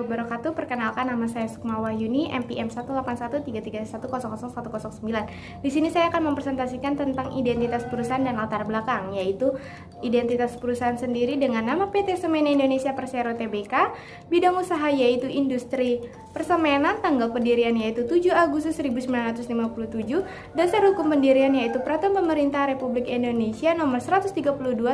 warahmatullahi wabarakatuh. Perkenalkan, nama saya Sukma Wahyuni, NPM 181331109. Di sini saya akan mempresentasikan tentang identitas perusahaan dan latar belakang, yaitu identitas perusahaan sendiri dengan nama PT Semen Indonesia Persero Tbk, bidang usaha yaitu industri persemenan, tanggal pendirian yaitu 7 Agustus 1957, dasar hukum pendirian yaitu Peraturan Pemerintah Republik Indonesia nomor 132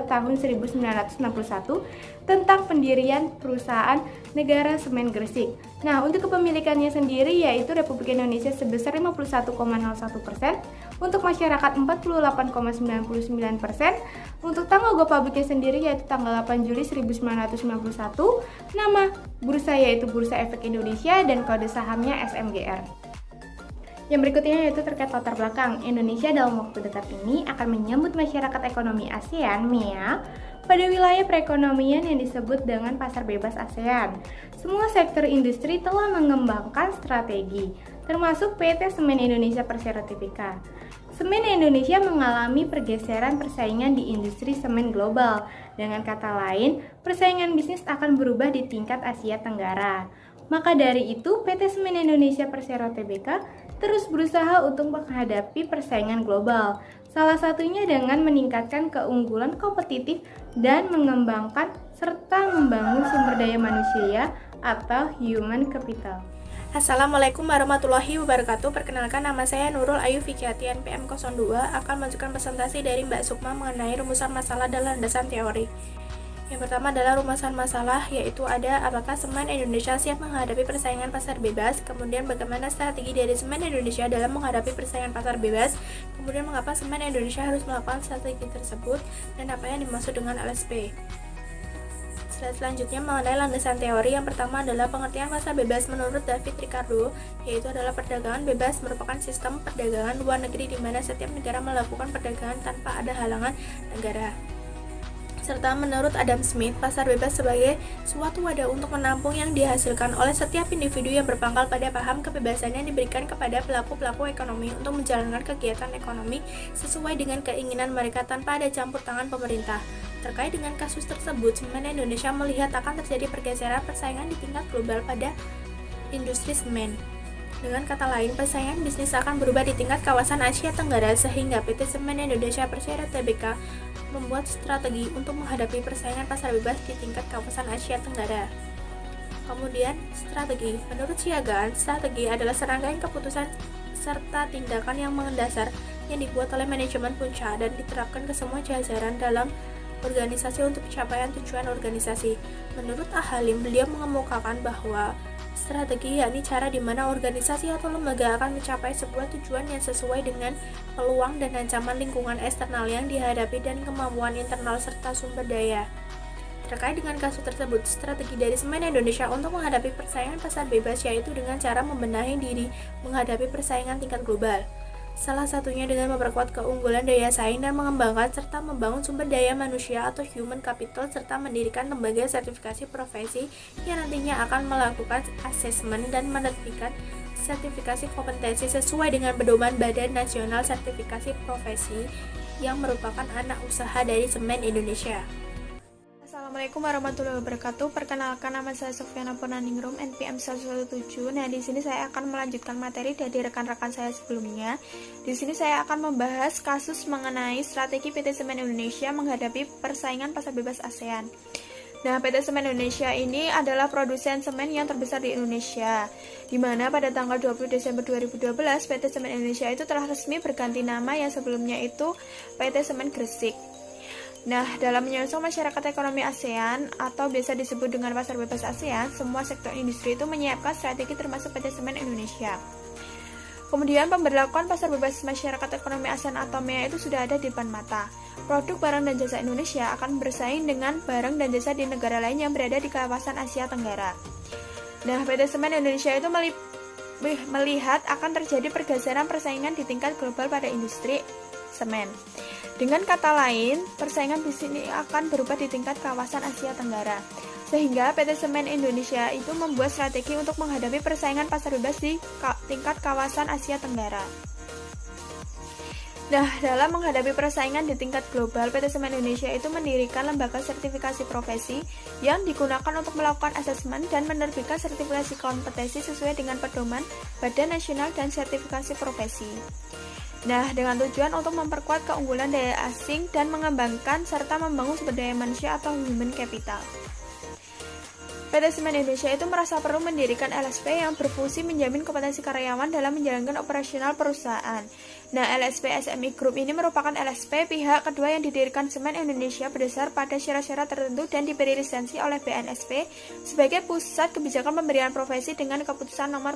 tahun 1961 tentang pendirian perusahaan negara semen Gresik. Nah, untuk kepemilikannya sendiri yaitu Republik Indonesia sebesar 51,01%, untuk masyarakat 48,99%, untuk tanggal go publiknya sendiri yaitu tanggal 8 Juli 1991, nama bursa yaitu Bursa Efek Indonesia dan kode sahamnya SMGR. Yang berikutnya yaitu terkait latar belakang. Indonesia dalam waktu dekat ini akan menyambut masyarakat ekonomi ASEAN (MEA) pada wilayah perekonomian yang disebut dengan pasar bebas ASEAN. Semua sektor industri telah mengembangkan strategi, termasuk PT Semen Indonesia Persero Tbk. Semen Indonesia mengalami pergeseran persaingan di industri semen global. Dengan kata lain, persaingan bisnis akan berubah di tingkat Asia Tenggara. Maka dari itu, PT Semen Indonesia Persero Tbk terus berusaha untuk menghadapi persaingan global. Salah satunya dengan meningkatkan keunggulan kompetitif dan mengembangkan serta membangun sumber daya manusia atau human capital. Assalamualaikum warahmatullahi wabarakatuh. Perkenalkan, nama saya Nurul Ayu Fikiati, NPM 02, akan menunjukkan presentasi dari Mbak Sukma mengenai rumusan masalah dan landasan teori. Yang pertama adalah rumusan masalah, yaitu ada apakah semen Indonesia siap menghadapi persaingan pasar bebas, kemudian bagaimana strategi dari semen Indonesia dalam menghadapi persaingan pasar bebas, kemudian mengapa semen Indonesia harus melakukan strategi tersebut, dan apa yang dimaksud dengan LSP. Selanjutnya mengenai landasan teori, yang pertama adalah pengertian pasar bebas menurut David Ricardo, yaitu adalah perdagangan bebas merupakan sistem perdagangan luar negeri di mana setiap negara melakukan perdagangan tanpa ada halangan negara. Serta menurut Adam Smith, pasar bebas sebagai suatu wadah untuk menampung yang dihasilkan oleh setiap individu yang berpangkal pada paham kebebasan yang diberikan kepada pelaku-pelaku ekonomi untuk menjalankan kegiatan ekonomi sesuai dengan keinginan mereka tanpa ada campur tangan pemerintah. Terkait dengan kasus tersebut, Semen Indonesia melihat akan terjadi pergeseran persaingan di tingkat global pada industri semen. Dengan kata lain, persaingan bisnis akan berubah di tingkat kawasan Asia Tenggara sehingga PT Semen Indonesia Persero Tbk membuat strategi untuk menghadapi persaingan pasar bebas di tingkat kawasan Asia Tenggara. Kemudian, strategi. Menurut Siagaan, strategi adalah serangkaian keputusan serta tindakan yang mendasar yang dibuat oleh manajemen puncak dan diterapkan ke semua jajaran dalam organisasi untuk pencapaian tujuan organisasi. Menurut Halim, beliau mengemukakan bahwa strategi yakni cara di mana organisasi atau lembaga akan mencapai sebuah tujuan yang sesuai dengan peluang dan ancaman lingkungan eksternal yang dihadapi dan kemampuan internal serta sumber daya. Terkait dengan kasus tersebut, strategi dari Semen Indonesia untuk menghadapi persaingan pasar bebas yaitu dengan cara membenahi diri menghadapi persaingan tingkat global. Salah satunya dengan memperkuat keunggulan daya saing dan mengembangkan serta membangun sumber daya manusia atau human capital serta mendirikan lembaga sertifikasi profesi yang nantinya akan melakukan asesmen dan menerbitkan sertifikasi kompetensi sesuai dengan pedoman Badan Nasional Sertifikasi Profesi yang merupakan anak usaha dari Semen Indonesia. Assalamualaikum warahmatullahi wabarakatuh. Perkenalkan, nama saya Sofyana Purnaningrum, NPM 117. Nah, di sini saya akan melanjutkan materi dari rekan-rekan saya sebelumnya. Di sini saya akan membahas kasus mengenai strategi PT Semen Indonesia menghadapi persaingan pasar bebas ASEAN. Nah, PT Semen Indonesia ini adalah produsen semen yang terbesar di Indonesia, di mana pada tanggal 20 Desember 2012 PT Semen Indonesia itu telah resmi berganti nama yang sebelumnya itu PT Semen Gresik. Nah, dalam menyongsong masyarakat ekonomi ASEAN atau biasa disebut dengan pasar bebas ASEAN, semua sektor industri itu menyiapkan strategi termasuk PT Semen Indonesia. Kemudian pemberlakuan pasar bebas masyarakat ekonomi ASEAN atau MEA itu sudah ada di depan mata. Produk barang dan jasa Indonesia akan bersaing dengan barang dan jasa di negara lain yang berada di kawasan Asia Tenggara. Nah, PT Semen Indonesia itu melihat akan terjadi pergeseran persaingan di tingkat global pada industri semen. Dengan kata lain, persaingan bisnis ini akan berubah di tingkat kawasan Asia Tenggara. Sehingga PT Semen Indonesia itu membuat strategi untuk menghadapi persaingan pasar bebas di tingkat kawasan Asia Tenggara. Nah, dalam menghadapi persaingan di tingkat global, PT Semen Indonesia itu mendirikan lembaga sertifikasi profesi yang digunakan untuk melakukan asesmen dan menerbitkan sertifikasi kompetensi sesuai dengan pedoman Badan Nasional dan Sertifikasi Profesi. Nah, dengan tujuan untuk memperkuat keunggulan daya asing dan mengembangkan serta membangun sumber daya manusia atau human capital. PT Semen Indonesia itu merasa perlu mendirikan LSP yang berfungsi menjamin kompetensi karyawan dalam menjalankan operasional perusahaan. Nah, LSP SMI Group ini merupakan LSP pihak kedua yang didirikan Semen Indonesia berdasar pada syarat-syarat tertentu dan diberi lisensi oleh BNSP sebagai pusat kebijakan pemberian profesi dengan keputusan nomor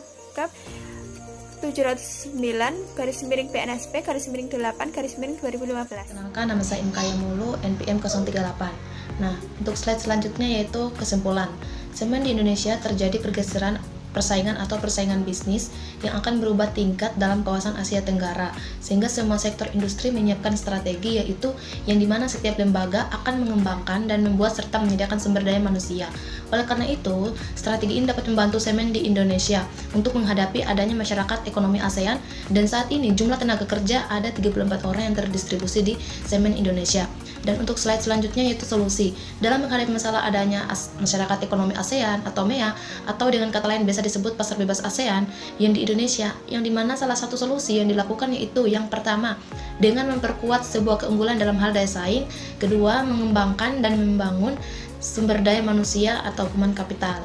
709/BNSP/8/2015. Kenalkan, nama saya Imkaya Mulu, NPM 038. Nah, untuk slide selanjutnya yaitu kesimpulan. Semen di Indonesia terjadi pergeseran persaingan atau persaingan bisnis yang akan berubah tingkat dalam kawasan Asia Tenggara, sehingga semua sektor industri menyiapkan strategi, yaitu yang dimana setiap lembaga akan mengembangkan dan membuat serta menyediakan sumber daya manusia. Oleh karena itu, strategi ini dapat membantu Semen di Indonesia untuk menghadapi adanya masyarakat ekonomi ASEAN, dan saat ini jumlah tenaga kerja ada 34 orang yang terdistribusi di Semen Indonesia. Dan untuk slide selanjutnya yaitu solusi. Dalam menghadapi masalah adanya masyarakat ekonomi ASEAN atau MEA, atau dengan kata lain biasa disebut pasar bebas ASEAN yang di Indonesia, yang dimana salah satu solusi yang dilakukan yaitu yang pertama, dengan memperkuat sebuah keunggulan dalam hal daya saing, kedua, mengembangkan dan membangun sumber daya manusia atau human capital.